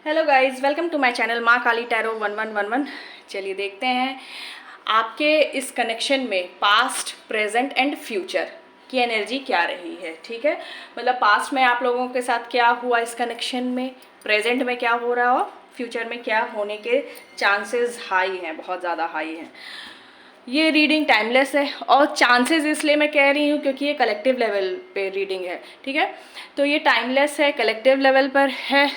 Hello guys, welcome to my channel माँ Kali tarot 1111। चलिए देखते हैं आपके इस कनेक्शन में पास्ट, प्रेजेंट एंड फ्यूचर की एनर्जी क्या रही है। ठीक है, मतलब पास्ट में आप लोगों के साथ क्या हुआ इस कनेक्शन में, प्रेजेंट में क्या हो रहा हो, फ्यूचर में क्या होने के चांसेस हाई हैं, बहुत ज़्यादा हाई हैं। ये रीडिंग टाइमलेस है और चांसेस इसलिए मैं कह रही हूँ क्योंकि ये कलेक्टिव लेवल पे रीडिंग है। ठीक है, तो ये टाइमलेस है, कलेक्टिव लेवल पर है।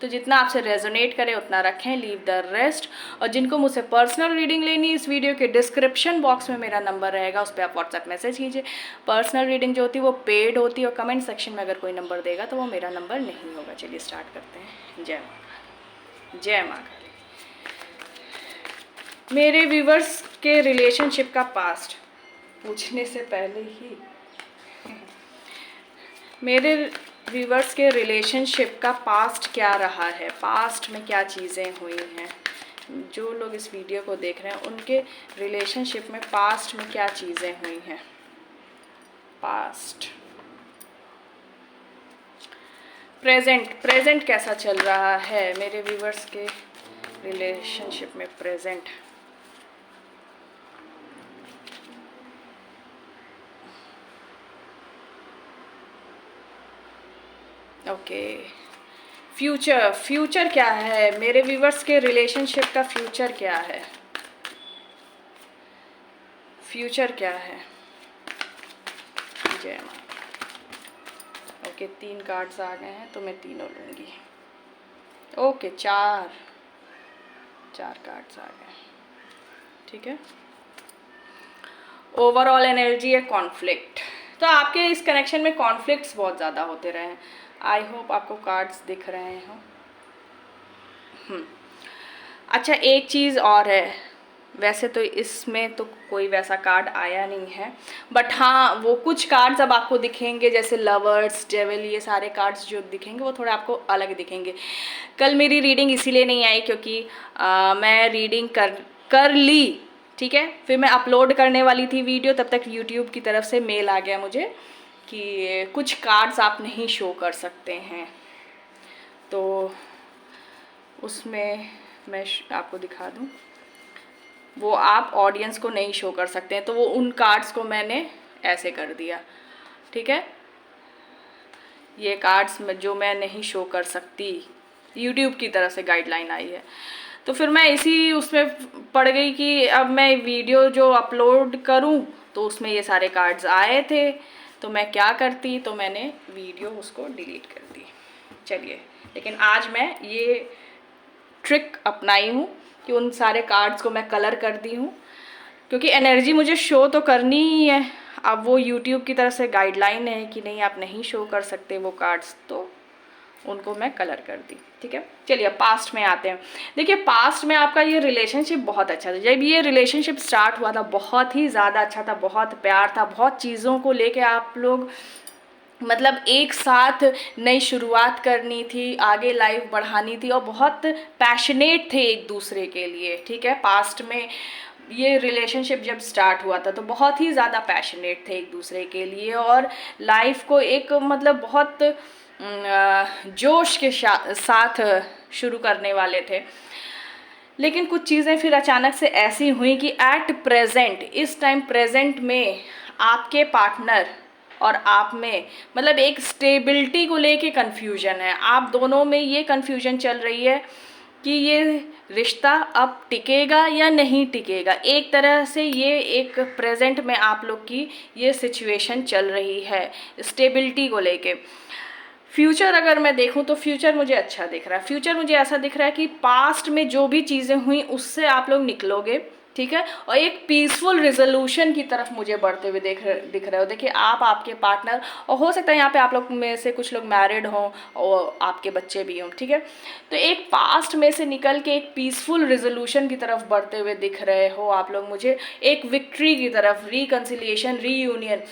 जितना आपसे रेजोनेट करे उतना रखें, लीव द रेस्ट। और जिनको मुझसे पर्सनल रीडिंग लेनी, इस वीडियो के डिस्क्रिप्शन बॉक्स में मेरा नंबर रहेगा, उस पर आप व्हाट्सएप मैसेज कीजिए। पर्सनल रीडिंग जो होती है वो पेड होती है और कमेंट सेक्शन में अगर कोई नंबर देगा तो वो मेरा नंबर नहीं होगा। चलिए स्टार्ट करते हैं। जय माँ, जय माँ काली। मेरे व्यूवर्स के रिलेशनशिप का पास्ट पूछने से पहले ही मेरे व्यूवर्स के रिलेशनशिप का पास्ट क्या रहा है, पास्ट में क्या चीज़ें हुई हैं, जो लोग इस वीडियो को देख रहे हैं उनके रिलेशनशिप में पास्ट में क्या चीज़ें हुई हैं। पास्ट, प्रेजेंट कैसा चल रहा है मेरे व्यूवर्स के रिलेशनशिप में। Present okay. फ्यूचर क्या है मेरे व्यूवर्स के रिलेशनशिप का, फ्यूचर क्या है, फ्यूचर क्या है। जय माँ। ओके, 3 कार्ड्स आ गए हैं तो मैं तीनों लूँगी। ओके, चार कार्ड्स आ गए। ठीक है, ओवरऑल एनर्जी है कॉन्फ्लिक्ट। तो आपके इस कनेक्शन में कॉन्फ्लिक्ट्स बहुत ज़्यादा होते रहे हैं। आई होप आपको कार्ड्स दिख रहे हों। अच्छा, एक चीज़ और है, वैसे तो इसमें तो कोई वैसा कार्ड आया नहीं है, बट हाँ वो कुछ कार्ड्स अब आपको दिखेंगे, जैसे लवर्स, डेविल, ये सारे कार्ड्स जो दिखेंगे वो थोड़े आपको अलग दिखेंगे। कल मेरी रीडिंग इसीलिए नहीं आई क्योंकि मैं रीडिंग कर ली। ठीक है, फिर मैं अपलोड करने वाली थी वीडियो, तब तक यूट्यूब की तरफ से मेल आ गया मुझे कि कुछ कार्ड्स आप नहीं शो कर सकते हैं, तो उसमें मैं आपको दिखा दूं, वो आप ऑडियंस को नहीं शो कर सकते हैं, तो वो उन कार्ड्स को मैंने ऐसे कर दिया। ठीक है, ये कार्ड्स जो मैं नहीं शो कर सकती, यूट्यूब की तरफ से गाइडलाइन आई है, तो फिर मैं इसी उसमें पड़ गई कि अब मैं वीडियो जो अपलोड करूं तो उसमें ये सारे कार्ड्स आए थे, तो मैं क्या करती, तो मैंने वीडियो उसको डिलीट कर दी। चलिए, लेकिन आज मैं ये ट्रिक अपनाई हूँ कि उन सारे कार्ड्स को मैं कलर कर दी हूँ, क्योंकि एनर्जी मुझे शो तो करनी ही है। अब वो यूट्यूब की तरफ से गाइडलाइन है कि नहीं आप नहीं शो कर सकते वो कार्ड्स, तो उनको मैं कलर कर दी। ठीक है, चलिए अब पास्ट में आते हैं। देखिए, पास्ट में आपका ये रिलेशनशिप बहुत अच्छा था। जब ये रिलेशनशिप स्टार्ट हुआ था बहुत ही ज़्यादा अच्छा था, बहुत प्यार था, बहुत चीज़ों को लेके आप लोग मतलब एक साथ नई शुरुआत करनी थी, आगे लाइफ बढ़ानी थी और बहुत पैशनेट थे एक दूसरे के लिए। ठीक है, पास्ट में ये रिलेशनशिप जब स्टार्ट हुआ था तो बहुत ही ज़्यादा पैशनेट थे एक दूसरे के लिए और लाइफ को एक मतलब बहुत जोश के साथ शुरू करने वाले थे। लेकिन कुछ चीज़ें फिर अचानक से ऐसी हुई कि एट प्रेजेंट, इस टाइम प्रेजेंट में आपके पार्टनर और आप में मतलब एक स्टेबिलिटी को लेके कन्फ्यूजन है। आप दोनों में ये कन्फ्यूजन चल रही है कि ये रिश्ता अब टिकेगा या नहीं टिकेगा। एक तरह से ये एक प्रेजेंट में आप लोग की ये सिचुएशन चल रही है स्टेबिलिटी को लेके। फ्यूचर अगर मैं देखूं तो फ्यूचर मुझे अच्छा दिख रहा है। फ्यूचर मुझे ऐसा दिख रहा है कि पास्ट में जो भी चीज़ें हुई उससे आप लोग निकलोगे। ठीक है, और एक पीसफुल रिजोल्यूशन की तरफ मुझे बढ़ते हुए दिख रहे हो। देखिए, आप, आपके पार्टनर, और हो सकता है यहाँ पे आप लोग में से कुछ लोग मैरिड हों और आपके बच्चे भी हों। ठीक है, तो एक पास्ट में से निकल के एक पीसफुल रिजोल्यूशन की तरफ बढ़ते हुए दिख रहे हो आप लोग मुझे, एक विक्ट्री की तरफ, रिकन्सिलिएशन, रीयूनियन।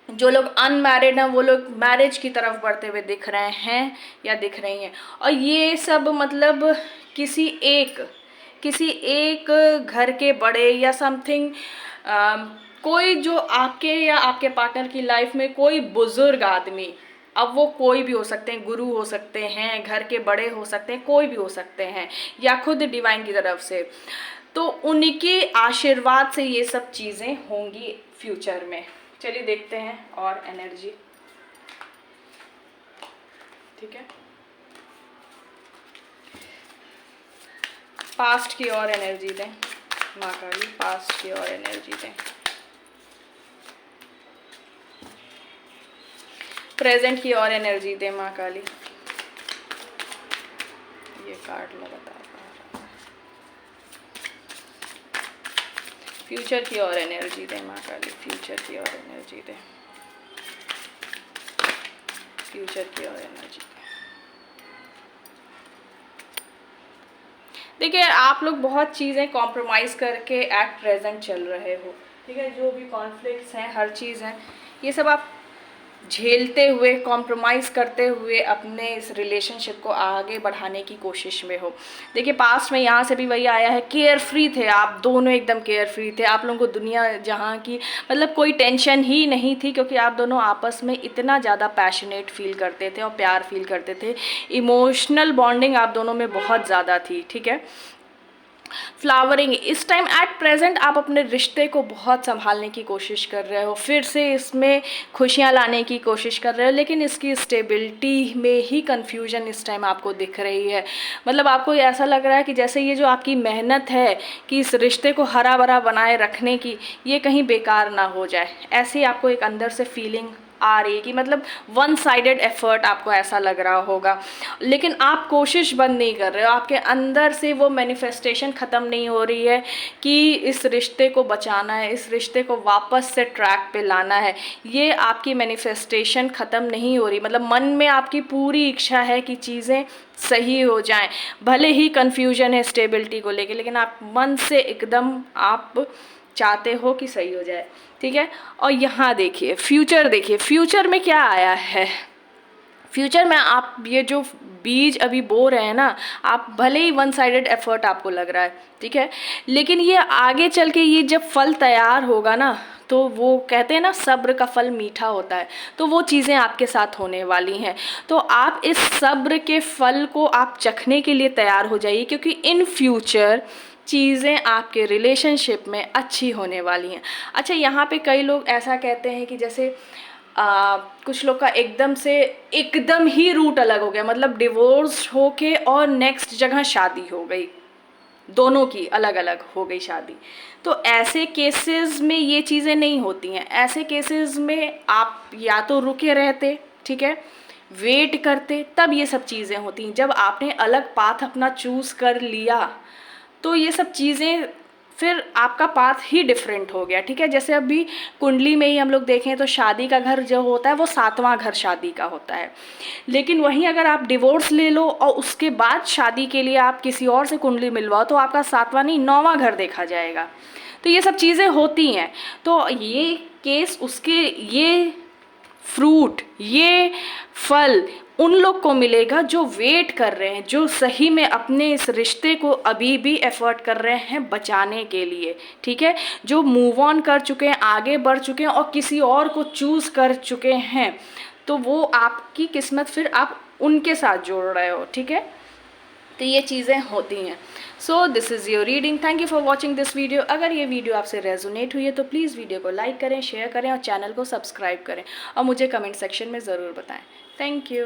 जो लोग अनमैरिड हैं वो लोग मैरिज की तरफ बढ़ते हुए दिख रहे हैं या दिख रही हैं। और ये सब मतलब किसी एक घर के बड़े या समथिंग, कोई जो आपके या आपके पार्टनर की लाइफ में कोई बुजुर्ग आदमी अब वो कोई भी हो सकते हैं, गुरु हो सकते हैं, घर के बड़े हो सकते हैं, कोई भी हो सकते हैं, या खुद डिवाइन की तरफ से। तो उनके आशीर्वाद से ये सब चीज़ें होंगी फ्यूचर में। चलिए देखते हैं और एनर्जी, ठीक है। पास्ट की और एनर्जी दें माँ काली, पास्ट की और एनर्जी दें। प्रेजेंट की और एनर्जी दें माँ काली। ये कार्ड लगातार फ्यूचर की और एनर्जी दें माँ काली, फ्यूचर की और एनर्जी दें, फ्यूचर की और एनर्जी दें। देखिए आप लोग बहुत चीज़ें कॉम्प्रोमाइज़ करके एट प्रेजेंट चल रहे हो, ठीक है। जो भी कॉन्फ्लिक्ट्स हैं, हर चीज़ है, ये सब आप झेलते हुए, कॉम्प्रोमाइज़ करते हुए अपने इस रिलेशनशिप को आगे बढ़ाने की कोशिश में हो। देखिए पास्ट में यहाँ से भी वही आया है, केयर फ्री थे आप दोनों, एकदम केयर फ्री थे। आप लोगों को दुनिया जहाँ की मतलब कोई टेंशन ही नहीं थी, क्योंकि आप दोनों आपस में इतना ज़्यादा पैशनेट फील करते थे और प्यार फील करते थे। इमोशनल बॉन्डिंग आप दोनों में बहुत ज़्यादा थी, ठीक है। फ्लावरिंग, इस टाइम एट प्रेजेंट आप अपने रिश्ते को बहुत संभालने की कोशिश कर रहे हो, फिर से इसमें खुशियाँ लाने की कोशिश कर रहे हो, लेकिन इसकी स्टेबिलिटी में ही कंफ्यूजन इस टाइम आपको दिख रही है। मतलब आपको ऐसा लग रहा है कि जैसे ये जो आपकी मेहनत है कि इस रिश्ते को हरा भरा बनाए रखने की, ये कहीं बेकार ना हो जाए, ऐसी आपको एक अंदर से फीलिंग आ रही है कि मतलब वन साइडेड एफर्ट आपको ऐसा लग रहा होगा, लेकिन आप कोशिश बंद नहीं कर रहे हो। आपके अंदर से वो मैनिफेस्टेशन ख़त्म नहीं हो रही है कि इस रिश्ते को बचाना है, इस रिश्ते को वापस से ट्रैक पे लाना है। ये आपकी मैनिफेस्टेशन ख़त्म नहीं हो रही। मतलब मन में आपकी पूरी इच्छा है कि चीज़ें सही हो जाएं, भले ही कन्फ्यूजन है स्टेबिलिटी को लेके, लेकिन आप मन से एकदम आप चाहते हो कि सही हो जाए, ठीक है। और यहाँ देखिए फ्यूचर, देखिए फ्यूचर में क्या आया है। फ्यूचर में आप ये जो बीज अभी बो रहे हैं ना, आप भले ही वन साइडेड एफर्ट आपको लग रहा है, ठीक है, लेकिन ये आगे चल के ये जब फल तैयार होगा ना, तो वो कहते हैं ना सब्र का फल मीठा होता है, तो वो चीज़ें आपके साथ होने वाली हैं। तो आप इस सब्र के फल को आप चखने के लिए तैयार हो जाइए, क्योंकि इन फ्यूचर चीज़ें आपके रिलेशनशिप में अच्छी होने वाली हैं। अच्छा, यहाँ पे कई लोग ऐसा कहते हैं कि जैसे कुछ लोग का एकदम ही रूट अलग हो गया, मतलब डिवोर्स होके और नेक्स्ट जगह शादी हो गई, दोनों की अलग अलग हो गई शादी। तो ऐसे केसेस में ये चीज़ें नहीं होती हैं। ऐसे केसेस में आप या तो रुके रहते, ठीक है, वेट करते, तब ये सब चीज़ें होती हैं। जब आपने अलग पाथ अपना चूज़ कर लिया तो ये सब चीज़ें, फिर आपका पाथ ही डिफरेंट हो गया, ठीक है। जैसे अभी कुंडली में ही हम लोग देखें तो शादी का घर जो होता है वो 7वां घर शादी का होता है, लेकिन वहीं अगर आप डिवोर्स ले लो और उसके बाद शादी के लिए आप किसी और से कुंडली मिलवाओ तो आपका 7वां नहीं 9वां घर देखा जाएगा। तो ये सब चीज़ें होती हैं। तो ये केस उसके, ये फ्रूट, ये फल उन लोग को मिलेगा जो वेट कर रहे हैं, जो सही में अपने इस रिश्ते को अभी भी एफर्ट कर रहे हैं बचाने के लिए, ठीक है, जो मूव ऑन कर चुके हैं, आगे बढ़ चुके हैं और किसी और को चूज़ कर चुके हैं। तो वो आपकी किस्मत फिर आप उनके साथ जोड़ रहे हो, ठीक है। तो ये चीज़ें होती हैं। So this is your reading. Thank you for watching this video. अगर ये वीडियो आपसे रेजोनेट हुई है तो प्लीज़ वीडियो को लाइक करें, शेयर करें और चैनल को सब्सक्राइब करें और मुझे कमेंट सेक्शन में ज़रूर बताएं। Thank you.